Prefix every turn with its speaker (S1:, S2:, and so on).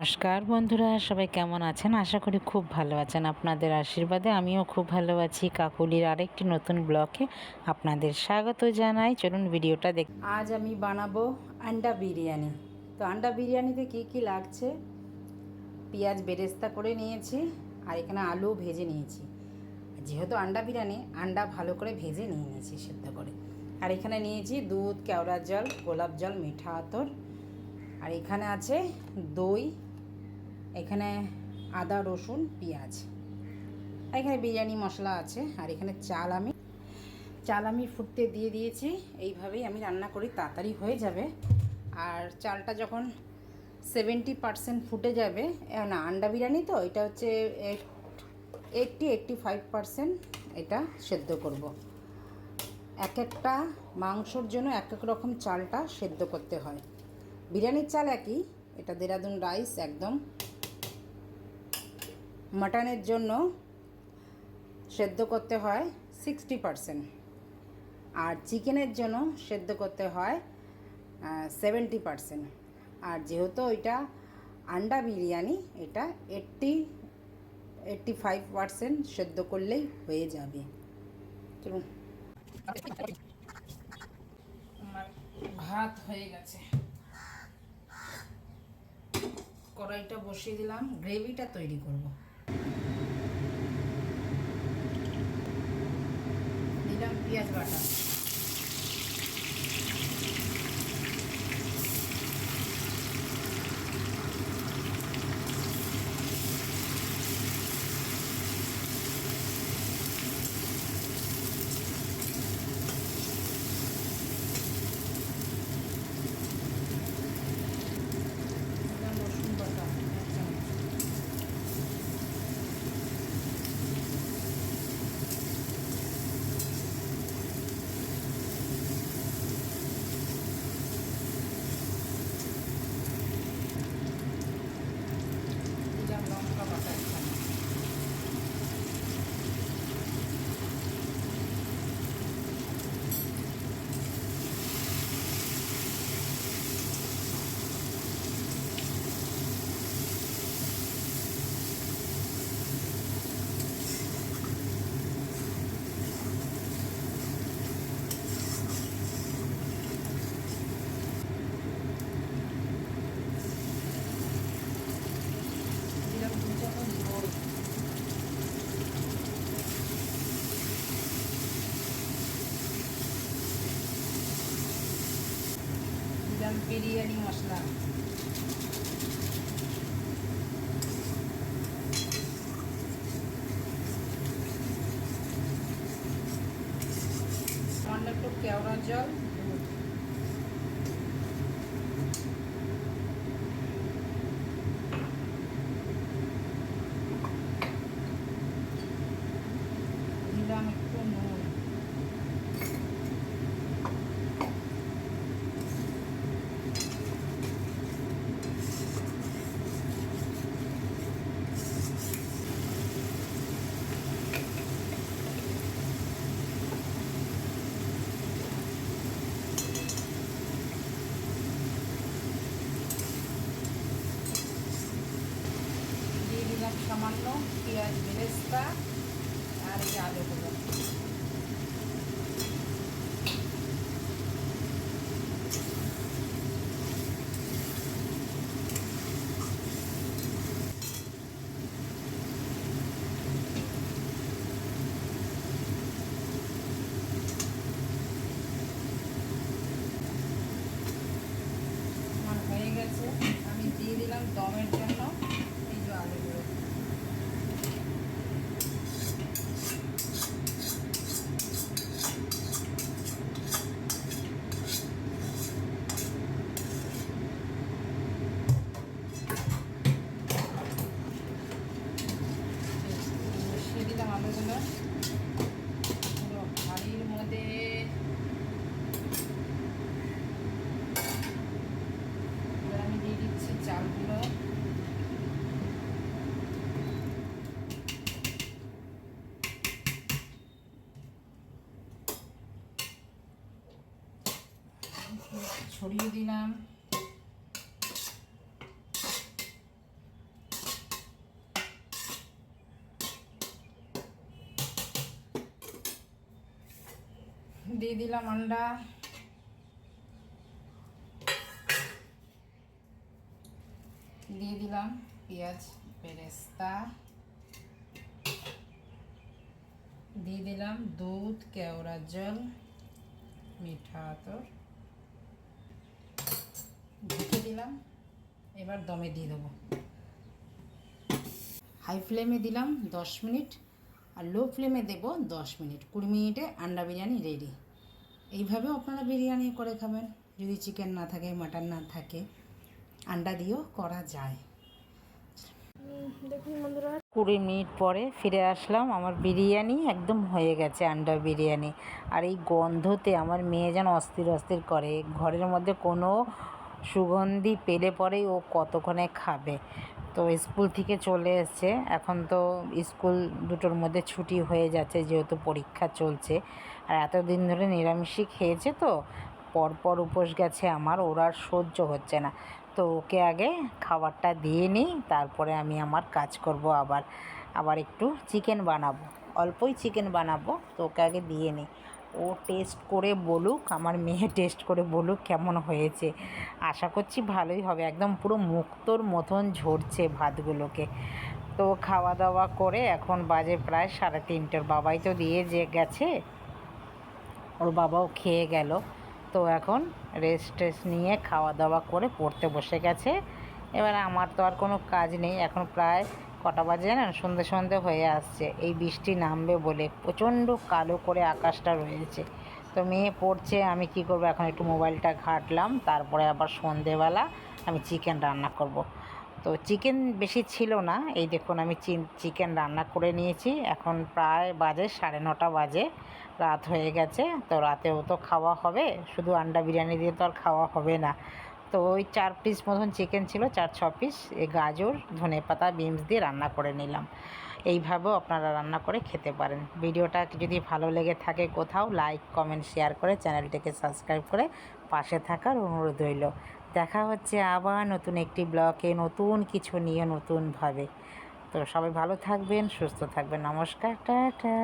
S1: নমস্কার বন্ধুরা, সবাই কেমন আছেন? আশা করি খুব ভালো আছেন। আপনাদের আশীর্বাদে আমিও খুব ভালো আছি। কাকুলির আরেকটি নতুন ব্লগে আপনাদের স্বাগত জানাই। চলুন ভিডিওটা দেখ। আজ আমি বানাবো আন্ডা বিরিয়ানি। তো আন্ডা বিরিয়ানিতে কি কি লাগছে? পেঁয়াজ বেরেস্তা করে নিয়েছি, আর এখানে আলু ভেজে নিয়েছি। যেহেতু আন্ডা বিরিয়ানি, আন্ডা ভালো করে ভেজে নিয়েছি সেদ্ধ করে। আর এখানে নিয়েছি দুধ, কেওড়ার জল, গোলাপ জল, মিঠা আতর, আর এখানে আছে দই, এখানে আদা রসুন পেঁয়াজ, এখানে বিরিয়ানি মশলা আছে। আর এখানে চাল আমি ফুটতে দিয়ে দিয়েছি। এইভাবেই আমি রান্না করি, তাড়াতাড়ি হয়ে যাবে। আর চালটা যখন 70% ফুটে যাবে, না আন্ডা বিরিয়ানি তো এটা হচ্ছে 85% এটা সেদ্ধ করব। এক একটা মাংসর জন্য এক এক রকম চালটা সেদ্ধ করতে হয়। বিরিয়ানির চাল একই, এটা দেরাদুন রাইস একদম। মাটনের জন্য সেদ্ধ করতে হয় 60%, আর চিকেনের জন্য সেদ্ধ করতে হয় 70%। আর যেহেতু এটা আন্ডা বিরিয়ানি, এটা 85% সেদ্ধ করলেই হয়ে যাবে। চলুন, আমার ভাত হয়ে গেছে, কড়াইটা বসিয়ে দিলাম, গ্রেভিটা তৈরি করব। দিলাম পেঁয়াজ বাটা, দিলাম রসুন বাটা এক চামচ, দিলাম লঙ্কা বাটা এক চামচ, দিলাম 2 চামচ দই, দিলাম বিরিয়ানি মশলা, সামান্য একটু কেওড়া জল, দুধ, দিলাম একটু নুন, দিয়ে দিলাম সামান্য পেঁয়াজ বেরেস্তা, আর এই আলুগুলো। আমার হয়ে গেছে, আমি দিয়ে দিলাম দমের জন্য এই যে আলুগুলো। মিশিয়ে দিলাম আলুগুলো পুরো হাঁড়ির মধ্যে। এবার আমি দিয়ে দিচ্ছি চালগুলো, ছড়িয়ে দিলাম। দিয়ে দিলাম আন্ডা, দিয়ে দিলাম পেঁয়াজ বেরেস্তা, দিয়ে দিলাম দুধ, কেওড়া জল, মিঠা আতর, ঢেকে দিলাম। এবার দমে দিয়ে দেবো। হাই ফ্লেমে দিলাম 10 মিনিট, আর লো ফ্লেমে দেব 10 মিনিট। 20 মিনিটে আন্ডা বিরিয়ানি রেডি। এইভাবেও আপনারা বিরিয়ানি করে খাবেন। যদি চিকেন না থাকে, মাটন না থাকে, আন্ডা দিয়েও করা যায়। দেখুন বন্ধুরা, 20 মিনিট পরে ফিরে আসলাম। আমার বিরিয়ানি একদম হয়ে গেছে, আন্ডা বিরিয়ানি। আর এই গন্ধতে আমার মেয়ে যেন অস্থির অস্থির করে। ঘরের মধ্যে কোনো সুগন্ধি পেলে পরেই ও কতক্ষণে খাবে। তো স্কুল থেকে চলে এসছে, এখন তো স্কুল 2টোর মধ্যে ছুটি হয়ে যাচ্ছে যেহেতু পরীক্ষা চলছে। আর এতদিন ধরে নিরামিষই খেয়েছে, তো পরপর উপোস গেছে আমার, ওর আর সহ্য হচ্ছে না। তো ওকে আগে খাবারটা দিয়ে নিই, তারপরে আমি আমার কাজ করব। আবার একটু চিকেন বানাবো, অল্পই চিকেন বানাবো, তো ওকে আগে দিয়ে নিই। ও টেস্ট করে বলুক, আমার মেয়ে টেস্ট করে বলুক কেমন হয়েছে। আশা করছি ভালোই হবে। একদম পুরো মুক্তোর মতন ঝরছে ভাতগুলোকে। তো খাওয়া দাওয়া করে এখন বাজে প্রায় 3:30। বাবাই তো দিয়ে গেছে, ওর বাবাও খেয়ে গেল। তো এখন রেস্ট টেস্ট নিয়ে খাওয়া দাওয়া করে পড়তে বসে গেছে। এবার আমার তো আর কোনো কাজ নেই। এখন প্রায় কটা বাজে জানেন? সন্ধে সন্ধে হয়ে আসছে। এই বৃষ্টি নামবে বলে প্রচণ্ড কালো করে আকাশটা রয়েছে। তো মেয়ে পড়ছে, আমি কি করব, এখন একটু মোবাইলটা ঘাঁটলাম। তারপরে আবার সন্ধেবেলা আমি চিকেন রান্না করব। তো চিকেন বেশি ছিল না, এই দেখুন আমি চিকেন রান্না করে নিয়েছি। এখন প্রায় বাজে 9:30 বাজে, রাত হয়ে গেছে। তো রাতেও তো খাওয়া হবে, শুধু আন্ডা বিরিয়ানি দিয়ে তো আর খাওয়া হবে না। তো ওই 4 পিস মতন চিকেন ছিল, 4-6 পিস। এই গাজর, ধনেপাতা, বিনস দিয়ে রান্না করে নিলাম। এইভাবেও আপনারা রান্না করে খেতে পারেন। ভিডিওটা যদি ভালো লেগে থাকে কোথাও, লাইক কমেন্ট শেয়ার করে চ্যানেলটিকে সাবস্ক্রাইব করে পাশে থাকার অনুরোধ রইল। দেখা হচ্ছে আবার নতুন একটি ব্লগে, নতুন কিছু নিয়ে, নতুনভাবে। তো সবাই ভালো থাকবেন, সুস্থ থাকবেন। নমস্কার, টাটা।